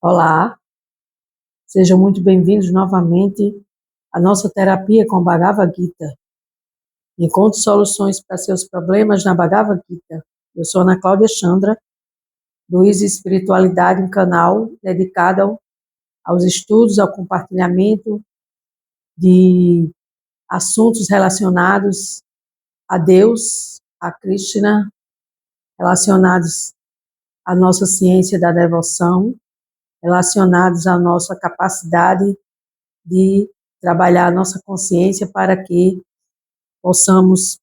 Olá, sejam muito bem-vindos novamente à nossa terapia com Bhagavad Gita. Encontre soluções para seus problemas na Bhagavad Gita. Eu sou Ana Cláudia Chandra, do Easy Espiritualidade, um canal dedicado aos estudos, ao compartilhamento de assuntos relacionados a Deus, a Krishna, relacionados à nossa ciência da devoção, relacionados à nossa capacidade de trabalhar a nossa consciência para que possamos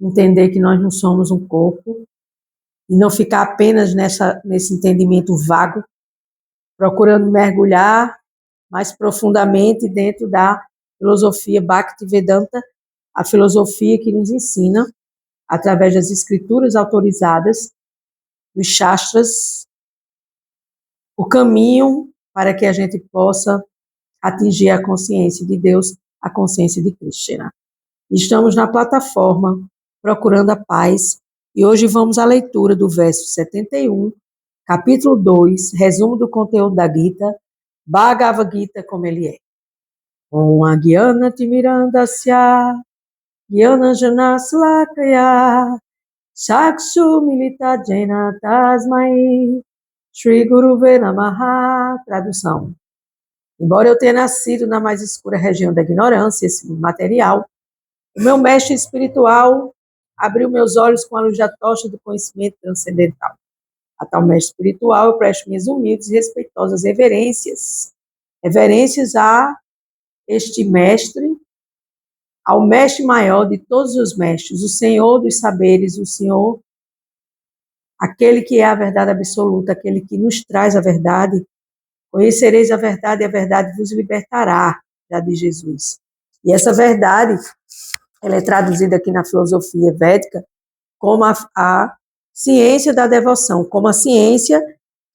entender que nós não somos um corpo e não ficar apenas nesse entendimento vago, procurando mergulhar mais profundamente dentro da filosofia Bhaktivedanta, a filosofia que nos ensina, através das escrituras autorizadas, dos Shastras, o caminho para que a gente possa atingir a consciência de Deus, a consciência de Krishna. Estamos na plataforma Procurando a Paz e hoje vamos à leitura do verso 71, capítulo 2, resumo do conteúdo da Gita, Bhagavad Gita como ele é. Om Agyana Timirandasya Gyana Janaslakaya Sakshu Milita Jena Tasmai Shri Guruve Namaha. Tradução. Embora eu tenha nascido na mais escura região da ignorância, esse material, o meu mestre espiritual abriu meus olhos com a luz da tocha do conhecimento transcendental. A tal mestre espiritual eu presto minhas humildes e respeitosas reverências. Reverências a este mestre, ao mestre maior de todos os mestres, o Senhor dos saberes, o Senhor, aquele que é a verdade absoluta, aquele que nos traz a verdade. Conhecereis a verdade e a verdade vos libertará, já diz Jesus. E essa verdade, ela é traduzida aqui na filosofia védica como a ciência da devoção, como a ciência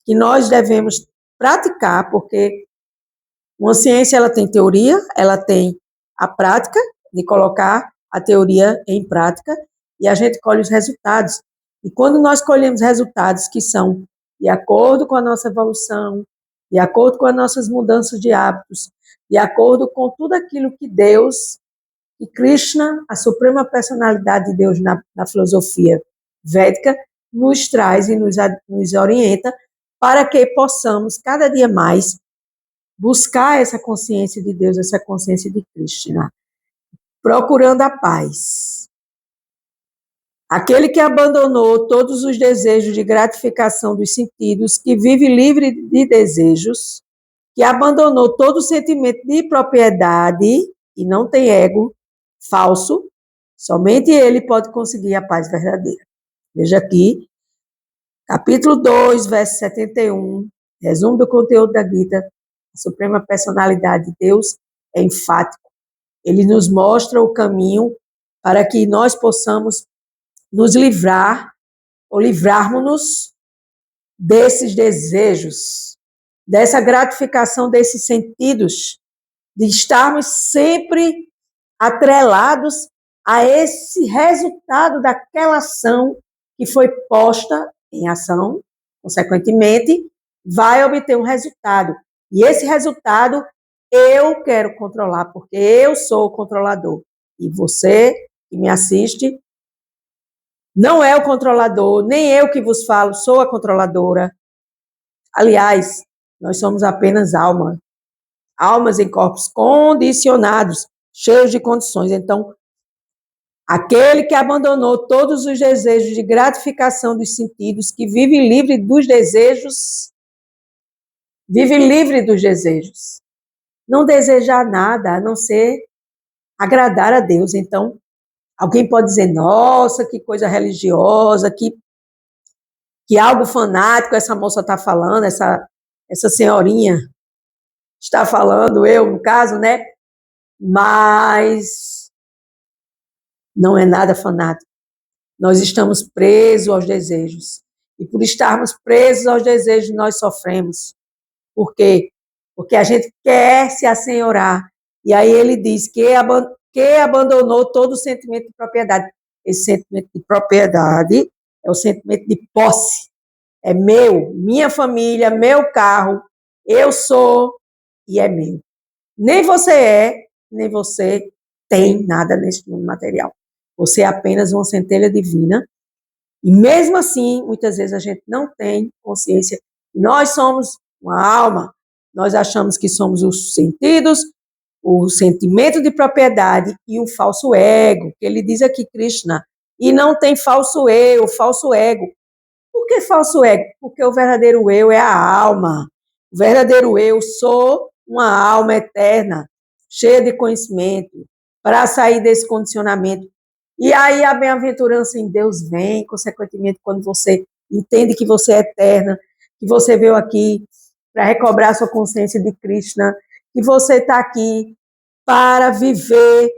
que nós devemos praticar, porque uma ciência ela tem teoria, ela tem a prática de colocar a teoria em prática e a gente colhe os resultados. E quando nós colhemos resultados que são de acordo com a nossa evolução, de acordo com as nossas mudanças de hábitos, de acordo com tudo aquilo que Deus e Krishna, a suprema personalidade de Deus na filosofia védica, nos traz e nos orienta para que possamos cada dia mais buscar essa consciência de Deus, essa consciência de Krishna, procurando a paz. Aquele que abandonou todos os desejos de gratificação dos sentidos, que vive livre de desejos, que abandonou todo o sentimento de propriedade e não tem ego falso, somente ele pode conseguir a paz verdadeira. Veja aqui, capítulo 2, verso 71, resumo do conteúdo da Gita. A suprema personalidade de Deus é enfático. Ele nos mostra o caminho para que nós possamos nos livrar ou livrarmos-nos desses desejos, dessa gratificação desses sentidos, de estarmos sempre atrelados a esse resultado daquela ação que foi posta em ação, consequentemente, vai obter um resultado. E esse resultado eu quero controlar, porque eu sou o controlador. E você que me assiste não é o controlador, nem eu que vos falo, sou a controladora. Aliás, nós somos apenas almas em corpos condicionados, cheios de condições. Então, aquele que abandonou todos os desejos de gratificação dos sentidos, que vive livre dos desejos, não desejar nada a não ser agradar a Deus. Então, alguém pode dizer, nossa, que coisa religiosa, que algo fanático essa moça está falando, essa senhorinha está falando, eu, no caso, né? Mas não é nada fanático. Nós estamos presos aos desejos. E por estarmos presos aos desejos, nós sofremos. Por quê? Porque a gente quer se assenhorar. E aí ele diz que abandonou todo o sentimento de propriedade. Esse sentimento de propriedade é o sentimento de posse. É meu, minha família, meu carro, eu sou e é meu. Nem você é, nem você tem nada neste mundo material. Você é apenas uma centelha divina. E mesmo assim, muitas vezes a gente não tem consciência que nós somos uma alma. Nós achamos que somos os sentidos, o sentimento de propriedade e o falso ego, que ele diz aqui, Krishna. E não tem falso eu, falso ego. Por que falso ego? Porque o verdadeiro eu é a alma. O verdadeiro eu sou uma alma eterna, cheia de conhecimento, para sair desse condicionamento. E aí a bem-aventurança em Deus vem, consequentemente, quando você entende que você é eterna, que você veio aqui para recobrar sua consciência de Krishna, que você está aqui para viver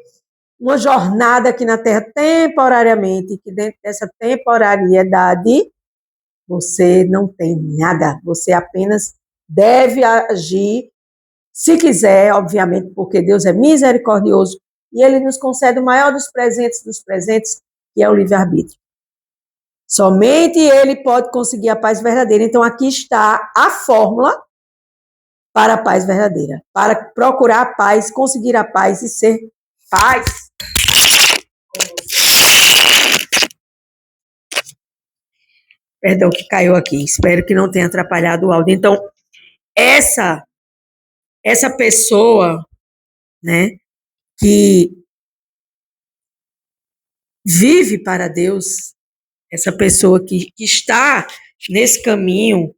uma jornada aqui na Terra temporariamente, que dentro dessa temporariedade você não tem nada, você apenas deve agir, se quiser, obviamente, porque Deus é misericordioso e Ele nos concede o maior dos presentes, que é o livre-arbítrio. Somente Ele pode conseguir a paz verdadeira. Então, aqui está a fórmula para a paz verdadeira, para procurar a paz, conseguir a paz e ser paz. Perdão que caiu aqui, espero que não tenha atrapalhado o áudio. Então, essa pessoa, né, que vive para Deus, essa pessoa que está nesse caminho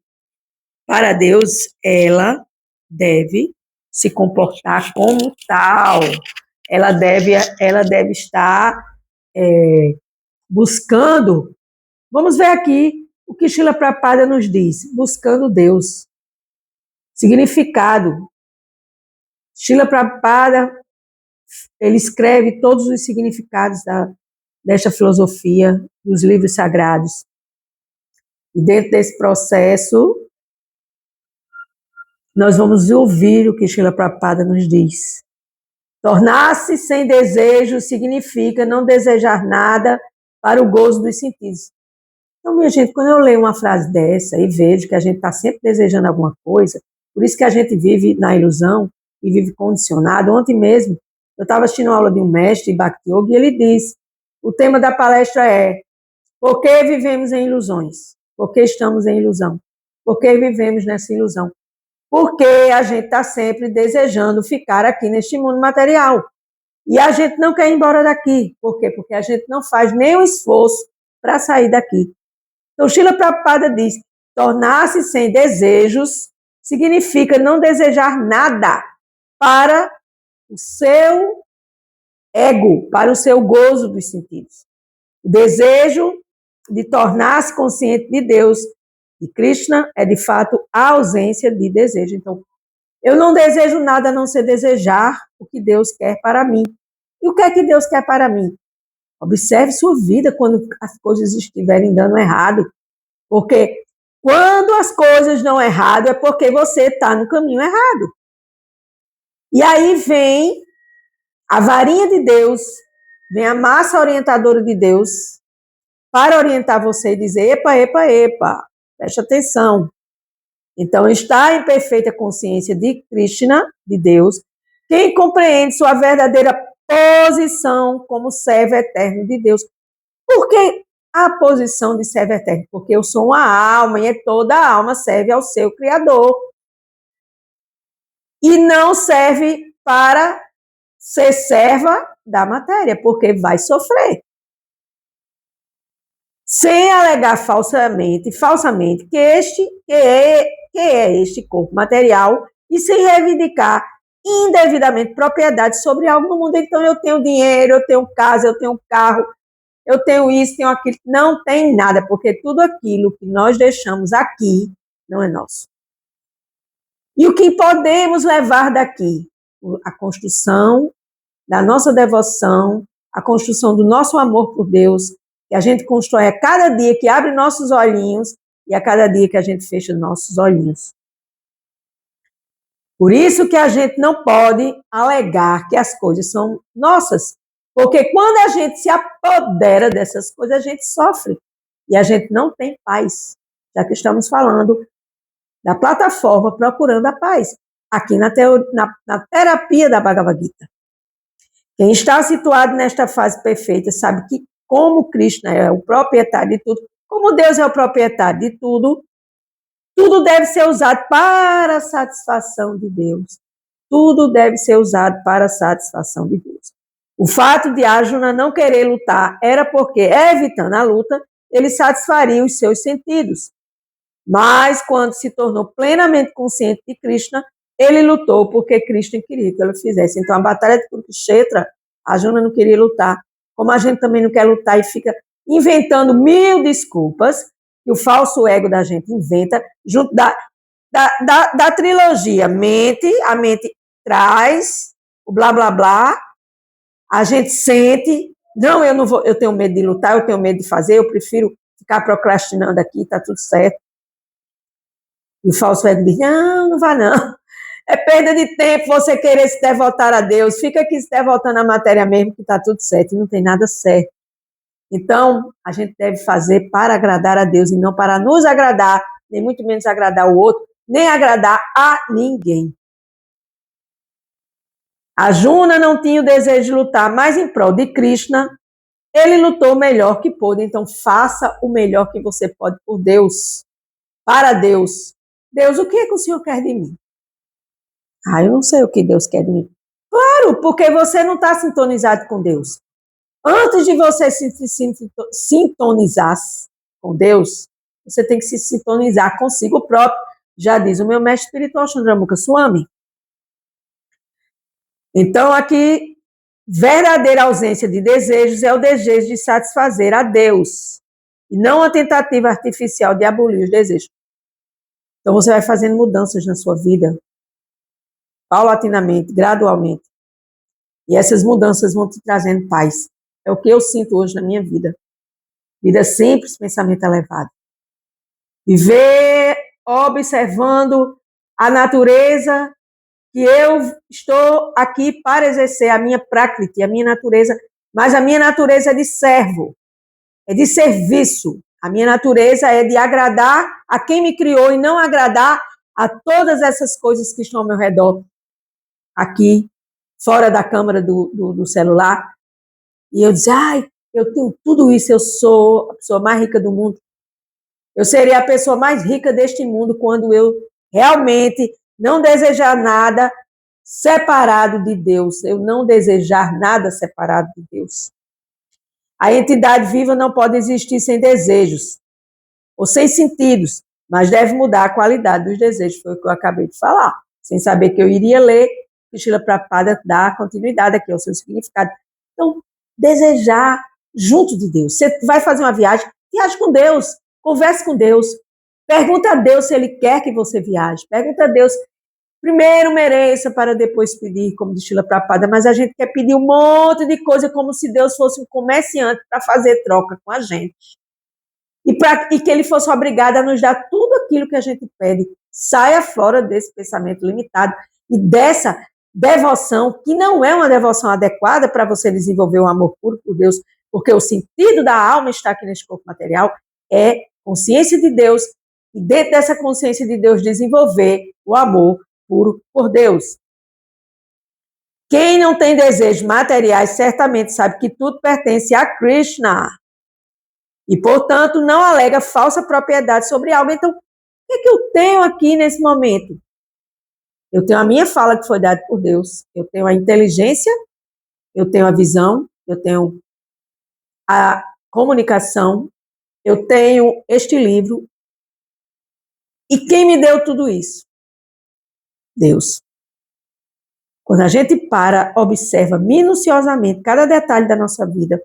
para Deus, ela deve se comportar como tal. Ela deve estar buscando. Vamos ver aqui o que Srila Prabhupada nos diz. Buscando Deus. Significado. Srila Prabhupada, ele escreve todos os significados desta filosofia, dos livros sagrados. E dentro desse processo, nós vamos ouvir o que Srila Prabhupada nos diz. Tornar-se sem desejo significa não desejar nada para o gozo dos sentidos. Então, minha gente, quando eu leio uma frase dessa e vejo que a gente está sempre desejando alguma coisa, por isso que a gente vive na ilusão e vive condicionado. Ontem mesmo, eu estava assistindo uma aula de um mestre, Bhakti Yoga, e ele diz, o tema da palestra é por que vivemos em ilusões? Por que estamos em ilusão? Por que vivemos nessa ilusão? Porque a gente está sempre desejando ficar aqui neste mundo material. E a gente não quer ir embora daqui. Por quê? Porque a gente não faz nenhum esforço para sair daqui. Então, Srila Prabhupada diz, tornar-se sem desejos significa não desejar nada para o seu ego, para o seu gozo dos sentidos. O desejo de tornar-se consciente de Deus, de Krishna, é de fato a ausência de desejo. Então, eu não desejo nada a não ser desejar o que Deus quer para mim. E o que é que Deus quer para mim? Observe sua vida quando as coisas estiverem dando errado. Porque quando as coisas dão errado é porque você está no caminho errado. E aí vem a varinha de Deus, vem a massa orientadora de Deus para orientar você e dizer, epa, preste atenção. Então, está em perfeita consciência de Krishna, de Deus, quem compreende sua verdadeira posição como servo eterno de Deus. Por que a posição de servo eterno? Porque eu sou uma alma e toda alma serve ao seu Criador. E não serve para ser serva da matéria, porque vai sofrer. Sem alegar falsamente que é este corpo material e sem reivindicar indevidamente propriedade sobre algo no mundo. Então, eu tenho dinheiro, eu tenho casa, eu tenho carro, eu tenho isso, tenho aquilo. Não tem nada, porque tudo aquilo que nós deixamos aqui não é nosso. E o que podemos levar daqui? A construção da nossa devoção, a construção do nosso amor por Deus, que a gente constrói a cada dia que abre nossos olhinhos e a cada dia que a gente fecha nossos olhinhos. Por isso que a gente não pode alegar que as coisas são nossas, porque quando a gente se apodera dessas coisas, a gente sofre e a gente não tem paz, já que estamos falando da plataforma Procurando a Paz, aqui na terapia da Bhagavad Gita. Quem está situado nesta fase perfeita sabe que, como Krishna é o proprietário de tudo, como Deus é o proprietário de tudo, tudo deve ser usado para a satisfação de Deus. Tudo deve ser usado para a satisfação de Deus. O fato de Arjuna não querer lutar era porque, evitando a luta, ele satisfaria os seus sentidos. Mas, quando se tornou plenamente consciente de Krishna, ele lutou porque Krishna queria que ele fizesse. Então, a batalha de Kurukshetra, Arjuna não queria lutar. Como a gente também não quer lutar e fica inventando 1000 desculpas, que o falso ego da gente inventa, junto da trilogia. A mente traz o blá, blá, blá, a gente sente, não, eu não vou, eu tenho medo de lutar, eu tenho medo de fazer, eu prefiro ficar procrastinando aqui, tá tudo certo. E o falso ego diz, não vá não, é perda de tempo você querer se devotar a Deus, fica aqui se devotando à matéria mesmo, que tá tudo certo, e não tem nada certo. Então, a gente deve fazer para agradar a Deus, e não para nos agradar, nem muito menos agradar o outro, nem agradar a ninguém. Arjuna não tinha o desejo de lutar, mas em prol de Krishna, ele lutou o melhor que pôde. Então, faça o melhor que você pode por Deus, para Deus. Deus, o que é que o Senhor quer de mim? Eu não sei o que Deus quer de mim. Claro, porque você não está sintonizado com Deus. Antes de você se sintonizar com Deus, você tem que se sintonizar consigo próprio. Já diz o meu mestre espiritual, Chandramukha Swami. Então, aqui, verdadeira ausência de desejos é o desejo de satisfazer a Deus, e não a tentativa artificial de abolir os desejos. Então, você vai fazendo mudanças na sua vida, paulatinamente, gradualmente. E essas mudanças vão te trazendo paz. É o que eu sinto hoje na minha vida. Vida simples, pensamento elevado. Viver observando a natureza, que eu estou aqui para exercer a minha prakriti, a minha natureza, mas a minha natureza é de servo, é de serviço. A minha natureza é de agradar a quem me criou e não agradar a todas essas coisas que estão ao meu redor, aqui, fora da câmera do celular. E eu disse, eu tenho tudo isso, eu sou a pessoa mais rica do mundo. Eu seria a pessoa mais rica deste mundo quando eu realmente não desejar nada separado de Deus, eu não desejar nada separado de Deus. A entidade viva não pode existir sem desejos, ou sem sentidos, mas deve mudar a qualidade dos desejos, foi o que eu acabei de falar, sem saber que eu iria ler, que Srila Prabhupada dá continuidade aqui ao seu significado. Então, desejar junto de Deus. Você vai fazer uma viagem, viaje com Deus, converse com Deus, pergunta a Deus se Ele quer que você viaje, pergunta a Deus. Primeiro mereça para depois pedir, como diz Srila Prabhupada, mas a gente quer pedir um monte de coisa como se Deus fosse um comerciante para fazer troca com a gente. E que Ele fosse obrigado a nos dar tudo aquilo que a gente pede. Saia fora desse pensamento limitado e dessa devoção, que não é uma devoção adequada para você desenvolver um amor puro por Deus, porque o sentido da alma está aqui neste corpo material, é consciência de Deus, e dentro dessa consciência de Deus desenvolver o amor puro por Deus. Quem não tem desejos materiais certamente sabe que tudo pertence a Krishna e, portanto, não alega falsa propriedade sobre algo. Então, o que é que eu tenho aqui nesse momento? Eu tenho a minha fala que foi dada por Deus, eu tenho a inteligência, eu tenho a visão, eu tenho a comunicação, eu tenho este livro. E quem me deu tudo isso? Deus. Quando a gente observa minuciosamente cada detalhe da nossa vida,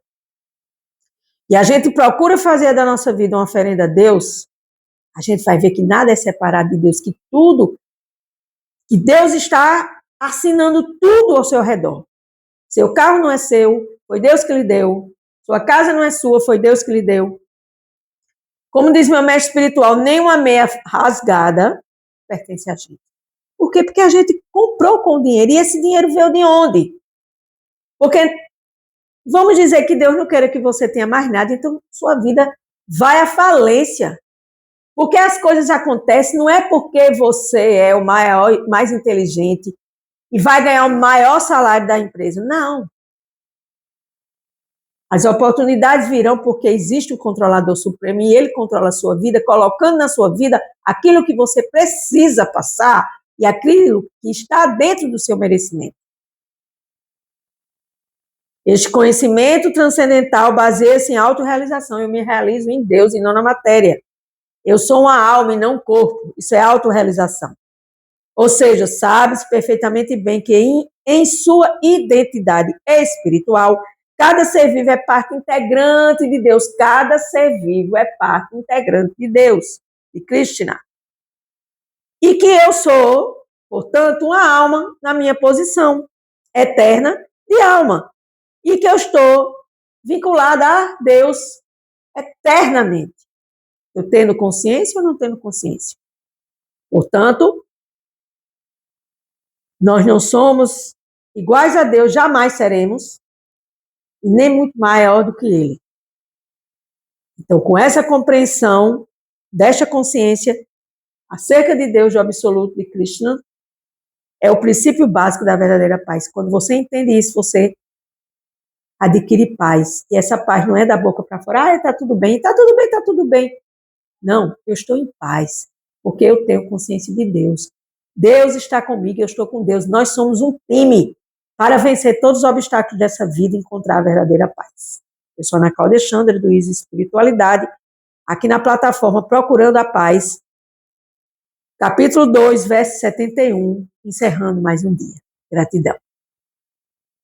e a gente procura fazer da nossa vida uma oferenda a Deus, a gente vai ver que nada é separado de Deus, que tudo, que Deus está assinando tudo ao seu redor. Seu carro não é seu, foi Deus que lhe deu. Sua casa não é sua, foi Deus que lhe deu. Como diz meu mestre espiritual, nem uma meia rasgada pertence a gente. Por quê? Porque a gente comprou com dinheiro. E esse dinheiro veio de onde? Porque vamos dizer que Deus não queira que você tenha mais nada, então sua vida vai à falência. Porque as coisas acontecem não é porque você é o maior, mais inteligente e vai ganhar o maior salário da empresa. Não. As oportunidades virão porque existe o controlador supremo e ele controla a sua vida, colocando na sua vida aquilo que você precisa passar e aquilo que está dentro do seu merecimento. Este conhecimento transcendental baseia-se em autorrealização. Eu me realizo em Deus e não na matéria. Eu sou uma alma e não um corpo. Isso é autorrealização. Ou seja, sabe-se perfeitamente bem que em sua identidade espiritual, cada ser vivo é parte integrante de Deus. Cada ser vivo é parte integrante de Deus, de Krishna. E que eu sou, portanto, uma alma na minha posição eterna de alma. E que eu estou vinculada a Deus eternamente. Eu tendo consciência ou não tendo consciência? Portanto, nós não somos iguais a Deus, jamais seremos, e nem muito maior do que Ele. Então, com essa compreensão desta consciência acerca de Deus, do absoluto de Krishna, é o princípio básico da verdadeira paz. Quando você entende isso, você adquire paz. E essa paz não é da boca para fora. Está tudo bem, está tudo bem, está tudo bem. Não, eu estou em paz, porque eu tenho consciência de Deus. Deus está comigo, eu estou com Deus. Nós somos um time para vencer todos os obstáculos dessa vida e encontrar a verdadeira paz. Eu sou Ana Cláudia Chandra, do Easy Espiritualidade, aqui na plataforma Procurando a Paz, capítulo 2, verso 71, encerrando mais um dia. Gratidão.